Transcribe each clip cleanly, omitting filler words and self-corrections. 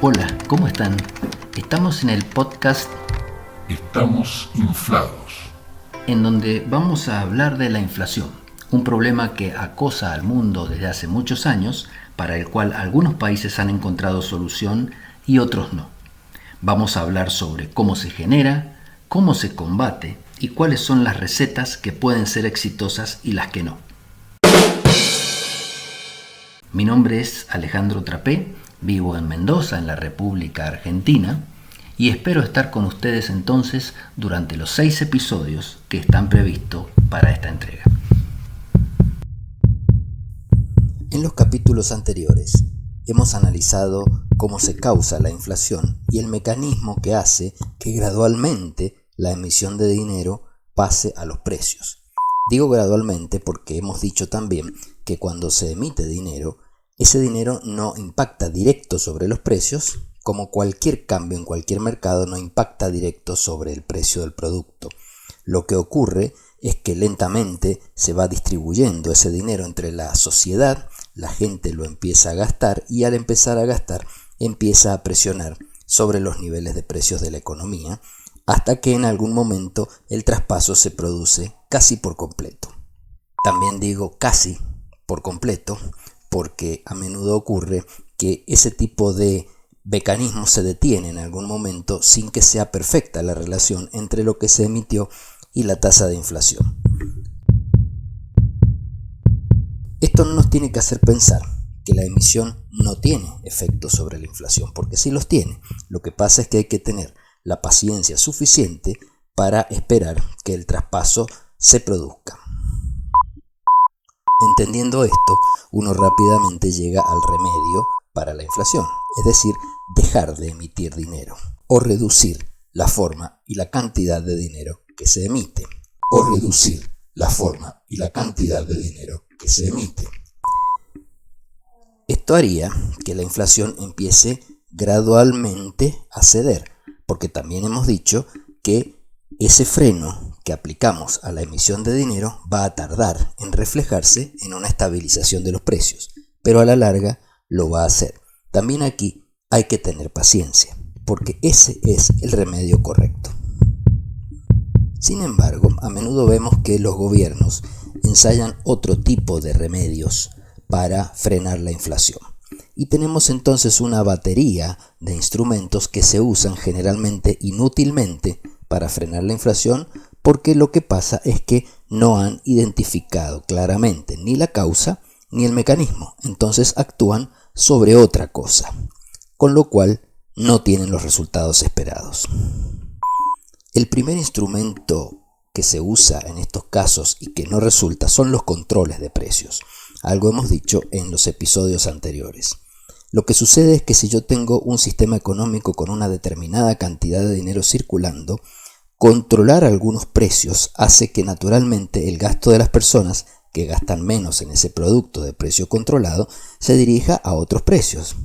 Hola, ¿cómo están? Estamos en el podcast Estamos inflados, en donde vamos a hablar de la inflación, un problema que acosa al mundo desde hace muchos años, para el cual algunos países han encontrado solución y otros no. Vamos a hablar sobre cómo se genera, cómo se combate y cuáles son las recetas que pueden ser exitosas y las que no. Mi nombre es Alejandro Trapé, vivo en Mendoza, en la República Argentina, y espero estar con ustedes entonces durante los 6 episodios que están previstos para esta entrega. En los capítulos anteriores hemos analizado cómo se causa la inflación y el mecanismo que hace que gradualmente la emisión de dinero pase a los precios. Digo gradualmente porque hemos dicho también que cuando se emite dinero, ese dinero no impacta directo sobre los precios, como cualquier cambio en cualquier mercado no impacta directo sobre el precio del producto. Lo que ocurre es que lentamente se va distribuyendo ese dinero entre la sociedad, la gente lo empieza a gastar y al empezar a gastar empieza a presionar sobre los niveles de precios de la economía, hasta que en algún momento el traspaso se produce casi por completo. También digo casi por completo porque a menudo ocurre que ese tipo de mecanismo se detiene en algún momento sin que sea perfecta la relación entre lo que se emitió y la tasa de inflación. Esto no nos tiene que hacer pensar que la emisión no tiene efectos sobre la inflación, porque sí los tiene. Lo que pasa es que hay que tener la paciencia suficiente para esperar que el traspaso se produzca. Entendiendo esto, uno rápidamente llega al remedio para la inflación, es decir, dejar de emitir dinero o reducir la forma y la cantidad de dinero que se emite. Esto haría que la inflación empiece gradualmente a ceder, porque también hemos dicho que ese freno que aplicamos a la emisión de dinero va a tardar en reflejarse en una estabilización de los precios, pero a la larga lo va a hacer. También aquí hay que tener paciencia, porque ese es el remedio correcto. Sin embargo, a menudo vemos que los gobiernos ensayan otro tipo de remedios para frenar la inflación. Y tenemos entonces una batería de instrumentos que se usan generalmente inútilmente para frenar la inflación, porque lo que pasa es que no han identificado claramente ni la causa ni el mecanismo. Entonces actúan sobre otra cosa, con lo cual no tienen los resultados esperados. El primer instrumento que se usa en estos casos y que no resulta son los controles de precios. Algo hemos dicho en los episodios anteriores. Lo que sucede es que si yo tengo un sistema económico con una determinada cantidad de dinero circulando, controlar algunos precios hace que naturalmente el gasto de las personas que gastan menos en ese producto de precio controlado se dirija a otros precios,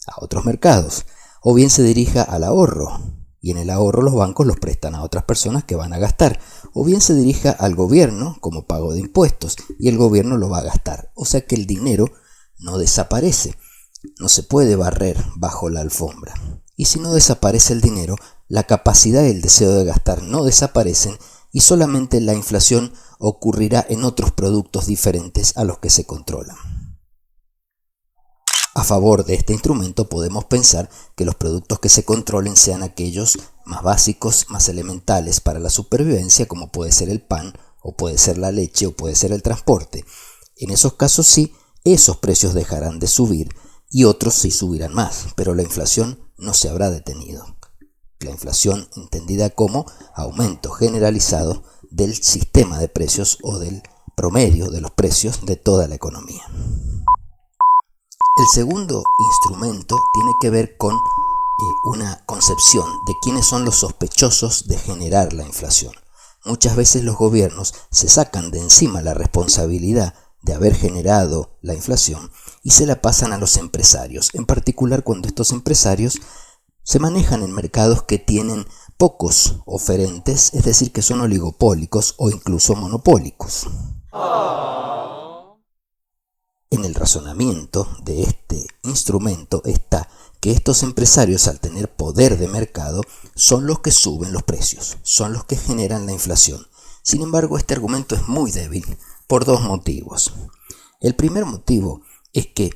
a otros mercados, o bien se dirija al ahorro, y en el ahorro los bancos los prestan a otras personas que van a gastar, o bien se dirija al gobierno como pago de impuestos, y el gobierno lo va a gastar. O sea que el dinero no desaparece, no se puede barrer bajo la alfombra. Y si no desaparece el dinero, la capacidad y el deseo de gastar no desaparecen y solamente la inflación ocurrirá en otros productos diferentes a los que se controlan. A favor de este instrumento podemos pensar que los productos que se controlen sean aquellos más básicos, más elementales para la supervivencia, como puede ser el pan, o puede ser la leche, o puede ser el transporte. En esos casos sí, esos precios dejarán de subir y otros sí subirán más, pero la inflación no se habrá detenido. La inflación entendida como aumento generalizado del sistema de precios o del promedio de los precios de toda la economía. El segundo instrumento tiene que ver con una concepción de quiénes son los sospechosos de generar la inflación. Muchas veces los gobiernos se sacan de encima la responsabilidad de haber generado la inflación y se la pasan a los empresarios, en particular cuando estos empresarios se manejan en mercados que tienen pocos oferentes, es decir, que son oligopólicos o incluso monopólicos. En el razonamiento de este instrumento está que estos empresarios, al tener poder de mercado, son los que suben los precios, son los que generan la inflación. Sin embargo, este argumento es muy débil por dos motivos. El primer motivo es que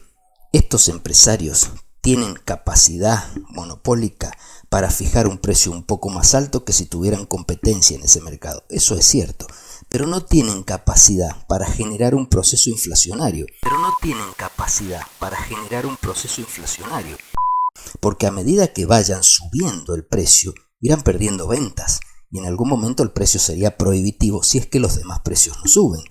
estos empresarios tienen capacidad monopólica para fijar un precio un poco más alto que si tuvieran competencia en ese mercado. Eso es cierto, pero no tienen capacidad para generar un proceso inflacionario. Porque a medida que vayan subiendo el precio, irán perdiendo ventas y en algún momento el precio sería prohibitivo si es que los demás precios no suben.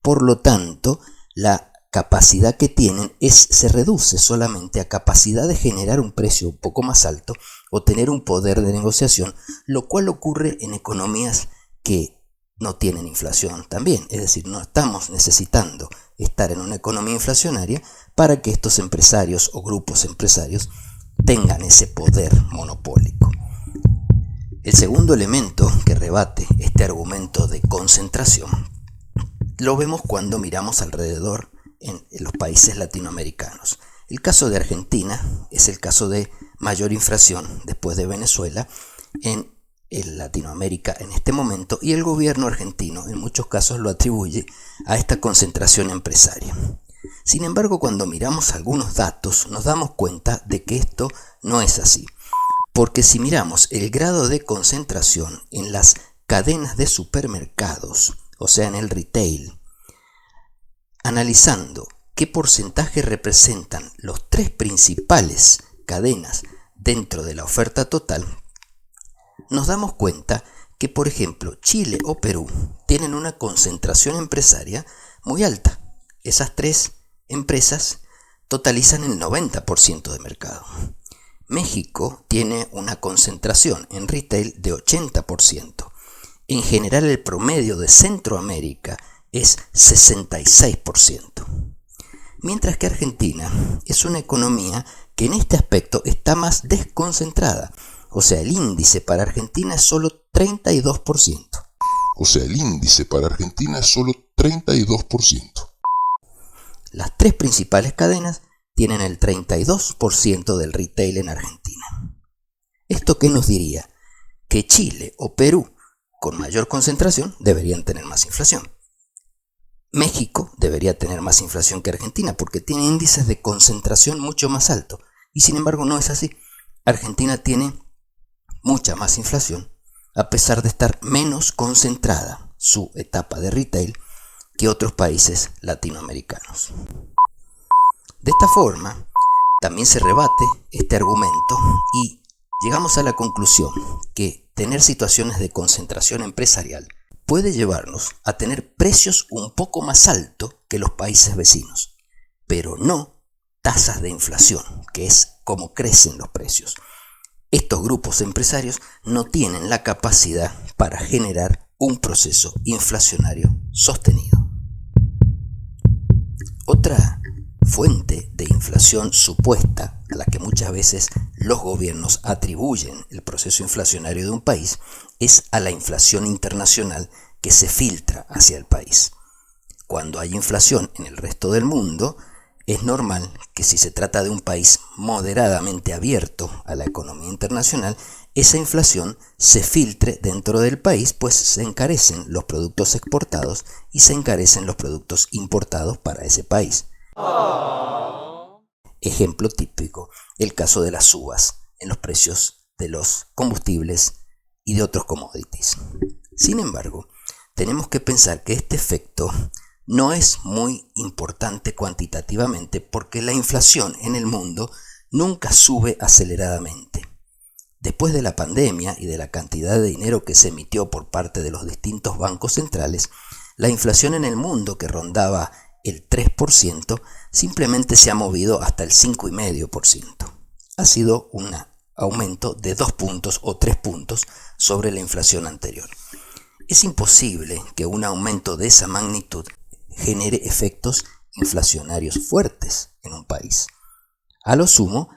Por lo tanto, la capacidad que tienen se reduce solamente a capacidad de generar un precio un poco más alto o tener un poder de negociación, lo cual ocurre en economías que no tienen inflación también. Es decir, no estamos necesitando estar en una economía inflacionaria para que estos empresarios o grupos empresarios tengan ese poder monopólico. El segundo elemento que rebate este argumento de concentración lo vemos cuando miramos alrededor en los países latinoamericanos. El caso de Argentina es el caso de mayor inflación después de Venezuela en Latinoamérica en este momento, y el gobierno argentino en muchos casos lo atribuye a esta concentración empresaria. Sin embargo, cuando miramos algunos datos nos damos cuenta de que esto no es así, porque si miramos el grado de concentración en las cadenas de supermercados, o sea en el retail, analizando qué porcentaje representan los tres principales cadenas dentro de la oferta total, nos damos cuenta que, por ejemplo, Chile o Perú tienen una concentración empresaria muy alta. Esas tres empresas totalizan el 90% de mercado. México tiene una concentración en retail de 80%. En general, el promedio de Centroamérica es 66%. Mientras que Argentina es una economía que en este aspecto está más desconcentrada. O sea, el índice para Argentina es solo 32%. Las tres principales cadenas tienen el 32% del retail en Argentina. ¿Esto qué nos diría? Que Chile o Perú, con mayor concentración, deberían tener más inflación. México debería tener más inflación que Argentina porque tiene índices de concentración mucho más altos. Y sin embargo no es así. Argentina tiene mucha más inflación, a pesar de estar menos concentrada su etapa de retail que otros países latinoamericanos. De esta forma, también se rebate este argumento y llegamos a la conclusión que tener situaciones de concentración empresarial puede llevarnos a tener precios un poco más altos que los países vecinos, pero no tasas de inflación, que es como crecen los precios. Estos grupos empresarios no tienen la capacidad para generar un proceso inflacionario sostenido. Otra fuente de inflación supuesta a la que muchas veces los gobiernos atribuyen el proceso inflacionario de un país es a la inflación internacional que se filtra hacia el país. Cuando hay inflación en el resto del mundo, es normal que si se trata de un país moderadamente abierto a la economía internacional, esa inflación se filtre dentro del país, pues se encarecen los productos exportados y se encarecen los productos importados para ese país. Ejemplo típico, el caso de las uvas en los precios de los combustibles y de otros commodities. Sin embargo, tenemos que pensar que este efecto no es muy importante cuantitativamente porque la inflación en el mundo nunca sube aceleradamente. Después de la pandemia y de la cantidad de dinero que se emitió por parte de los distintos bancos centrales, la inflación en el mundo, que rondaba el 3%, simplemente se ha movido hasta el 5,5%. Ha sido un aumento de 2 puntos o 3 puntos sobre la inflación anterior. Es imposible que un aumento de esa magnitud genere efectos inflacionarios fuertes en un país. A lo sumo,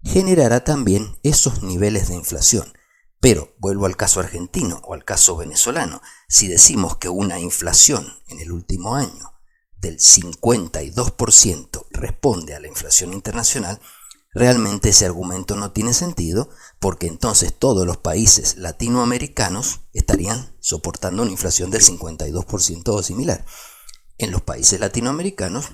generará también esos niveles de inflación. Pero vuelvo al caso argentino o al caso venezolano. Si decimos que una inflación en el último año del 52% responde a la inflación internacional, realmente ese argumento no tiene sentido, porque entonces todos los países latinoamericanos estarían soportando una inflación del 52% o similar. En los países latinoamericanos,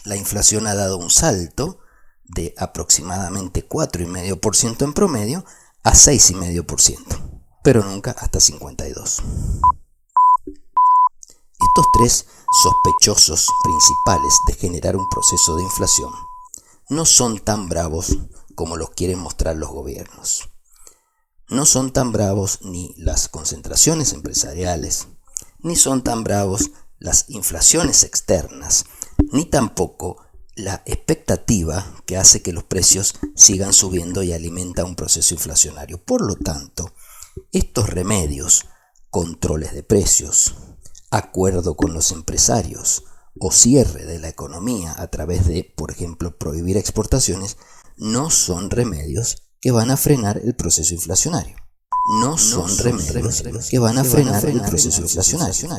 la inflación ha dado un salto de aproximadamente 4,5% en promedio a 6,5%, pero nunca hasta 52%. Estos tres sospechosos principales de generar un proceso de inflación no son tan bravos como los quieren mostrar los gobiernos. No son tan bravos ni las concentraciones empresariales, ni son tan bravos las inflaciones externas, ni tampoco la expectativa que hace que los precios sigan subiendo y alimenta un proceso inflacionario. Por lo tanto, estos remedios, controles de precios, acuerdo con los empresarios o cierre de la economía a través de, por ejemplo, prohibir exportaciones, no son remedios que van a frenar el proceso inflacionario. No son remedios que van a frenar el proceso inflacionario.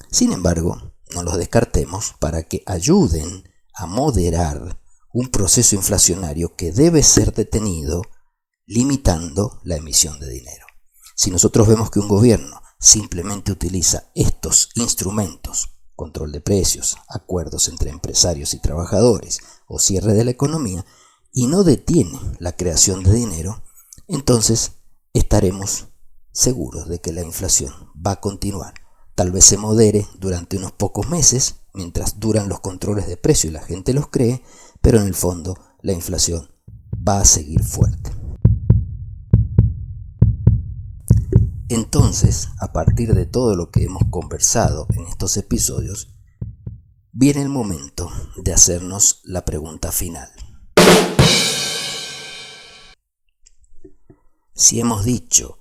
Sin embargo, no los descartemos para que ayuden a moderar un proceso inflacionario que debe ser detenido limitando la emisión de dinero. Si nosotros vemos que un gobierno simplemente utiliza estos instrumentos, control de precios, acuerdos entre empresarios y trabajadores o cierre de la economía, y no detiene la creación de dinero, entonces estaremos seguros de que la inflación va a continuar. Tal vez se modere durante unos pocos meses, mientras duran los controles de precio y la gente los cree, pero en el fondo la inflación va a seguir fuerte. Entonces, a partir de todo lo que hemos conversado en estos episodios, viene el momento de hacernos la pregunta final. Si hemos dicho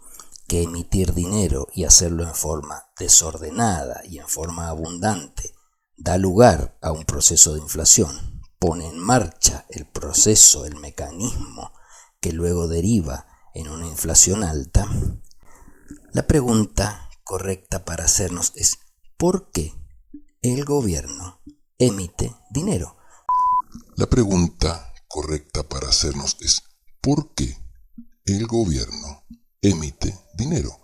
que emitir dinero y hacerlo en forma desordenada y en forma abundante da lugar a un proceso de inflación, pone en marcha el proceso, el mecanismo que luego deriva en una inflación alta, la pregunta correcta para hacernos es: ¿por qué el gobierno emite dinero? La pregunta correcta para hacernos es: ¿por qué el gobierno emite dinero?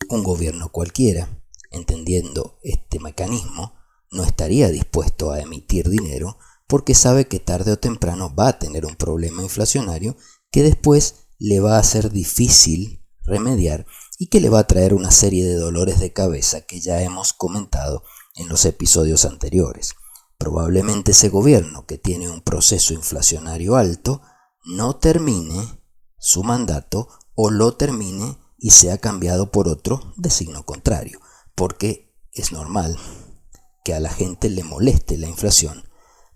Un gobierno cualquiera, entendiendo este mecanismo, no estaría dispuesto a emitir dinero porque sabe que tarde o temprano va a tener un problema inflacionario que después le va a ser difícil remediar y que le va a traer una serie de dolores de cabeza que ya hemos comentado en los episodios anteriores. Probablemente ese gobierno que tiene un proceso inflacionario alto no termine su mandato o lo termine y sea cambiado por otro de signo contrario, porque es normal que a la gente le moleste la inflación,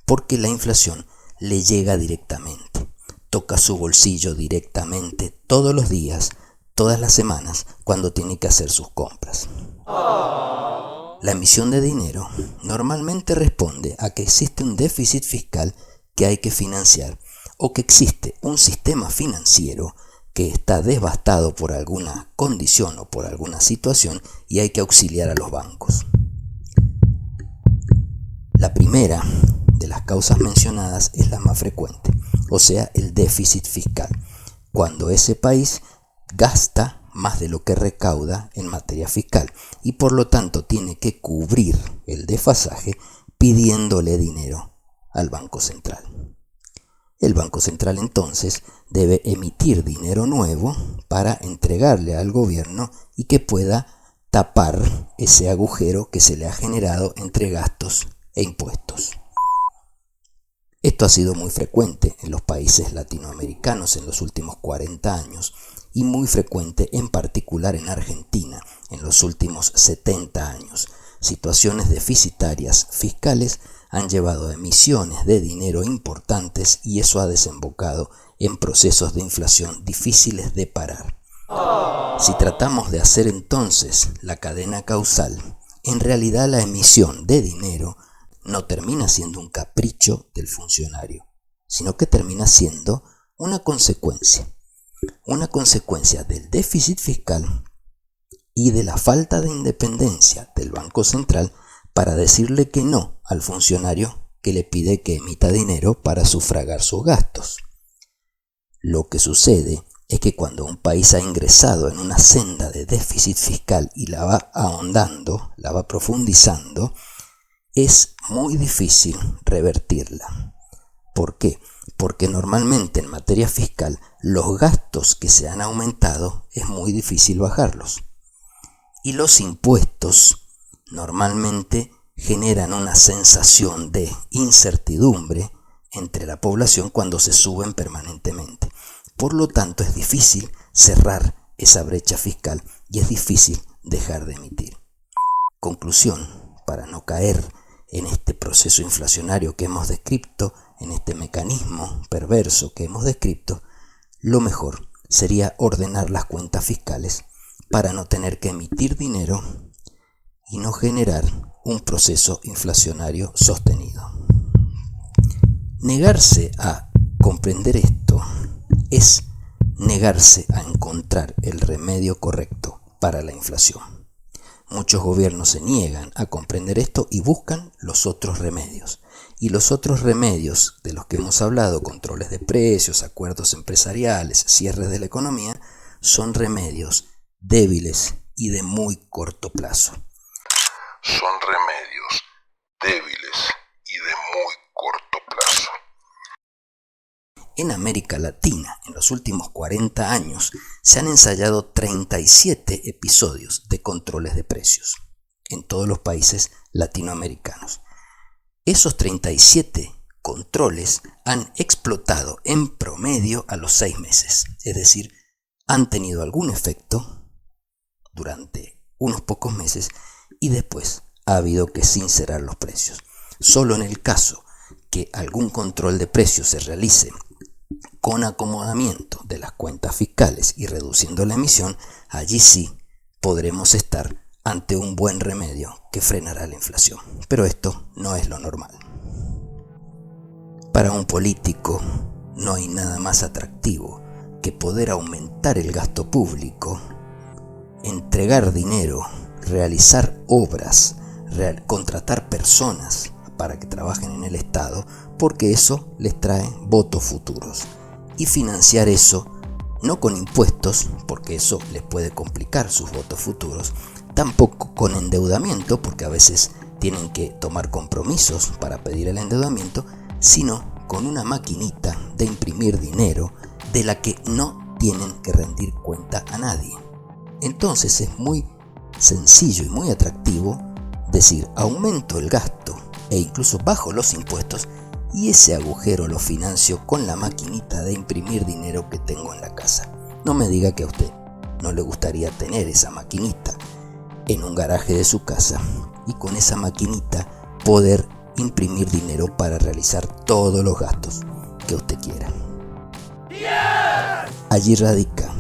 porque la inflación le llega directamente, toca su bolsillo directamente todos los días, todas las semanas, cuando tiene que hacer sus compras. La emisión de dinero normalmente responde a que existe un déficit fiscal que hay que financiar o que existe un sistema financiero que está devastado por alguna condición o por alguna situación y hay que auxiliar a los bancos. La primera de las causas mencionadas es la más frecuente, o sea, el déficit fiscal, cuando ese país gasta más de lo que recauda en materia fiscal y por lo tanto tiene que cubrir el desfasaje pidiéndole dinero al Banco Central. El Banco Central entonces debe emitir dinero nuevo para entregarle al gobierno y que pueda tapar ese agujero que se le ha generado entre gastos e impuestos. Esto ha sido muy frecuente en los países latinoamericanos en los últimos 40 años y muy frecuente en particular en Argentina en los últimos 70 años. Situaciones deficitarias fiscales han llevado a emisiones de dinero importantes y eso ha desembocado en procesos de inflación difíciles de parar. Si tratamos de hacer entonces la cadena causal, en realidad la emisión de dinero no termina siendo un capricho del funcionario, sino que termina siendo una consecuencia del déficit fiscal y de la falta de independencia del Banco Central para decirle que no al funcionario que le pide que emita dinero para sufragar sus gastos. Lo que sucede es que cuando un país ha ingresado en una senda de déficit fiscal y la va ahondando, la va profundizando, es muy difícil revertirla. ¿Por qué? Porque normalmente en materia fiscal los gastos que se han aumentado es muy difícil bajarlos. Y los impuestos normalmente generan una sensación de incertidumbre entre la población cuando se suben permanentemente. Por lo tanto, es difícil cerrar esa brecha fiscal y es difícil dejar de emitir. Conclusión, para no caer en este proceso inflacionario que hemos descrito, en este mecanismo perverso que hemos descrito, lo mejor sería ordenar las cuentas fiscales para no tener que emitir dinero y no generar un proceso inflacionario sostenido. Negarse a comprender esto es negarse a encontrar el remedio correcto para la inflación. Muchos gobiernos se niegan a comprender esto y buscan los otros remedios. Y los otros remedios de los que hemos hablado, controles de precios, acuerdos empresariales, cierres de la economía, son remedios débiles y de muy corto plazo. Son remedios débiles y de muy corto plazo. En América Latina, en los últimos 40 años, se han ensayado 37 episodios de controles de precios en todos los países latinoamericanos. Esos 37 controles han explotado en promedio a los 6 meses, es decir, han tenido algún efecto durante unos pocos meses y después ha habido que sincerar los precios. Solo en el caso que algún control de precios se realice con acomodamiento de las cuentas fiscales y reduciendo la emisión, allí sí podremos estar ante un buen remedio que frenará la inflación. Pero esto no es lo normal. Para un político no hay nada más atractivo que poder aumentar el gasto público, entregar dinero, realizar obras, contratar personas para que trabajen en el Estado, porque eso les trae votos futuros. Y financiar eso no con impuestos, porque eso les puede complicar sus votos futuros, tampoco con endeudamiento, porque a veces tienen que tomar compromisos para pedir el endeudamiento, sino con una maquinita de imprimir dinero de la que no tienen que rendir cuenta a nadie. Entonces es muy sencillo y muy atractivo decir: aumento el gasto e incluso bajo los impuestos y ese agujero lo financio con la maquinita de imprimir dinero que tengo en la casa. No me diga que a usted no le gustaría tener esa maquinita en un garaje de su casa y con esa maquinita poder imprimir dinero para realizar todos los gastos que usted quiera. Allí radica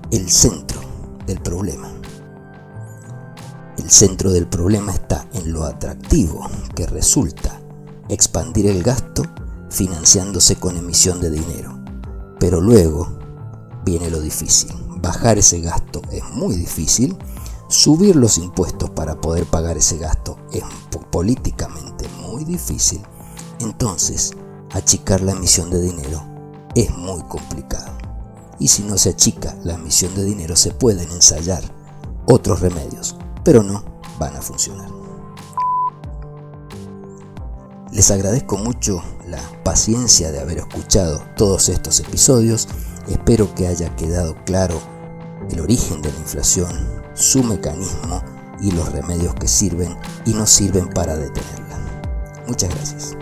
el centro del problema. El centro del problema está en lo atractivo que resulta expandir el gasto financiándose con emisión de dinero. Pero luego viene lo difícil. Bajar ese gasto es muy difícil. Subir los impuestos para poder pagar ese gasto es políticamente muy difícil. Entonces, achicar la emisión de dinero es muy complicado. Y si no se achica la emisión de dinero, se pueden ensayar otros remedios, pero no van a funcionar. Les agradezco mucho la paciencia de haber escuchado todos estos episodios. Espero que haya quedado claro el origen de la inflación, su mecanismo y los remedios que sirven y no sirven para detenerla. Muchas gracias.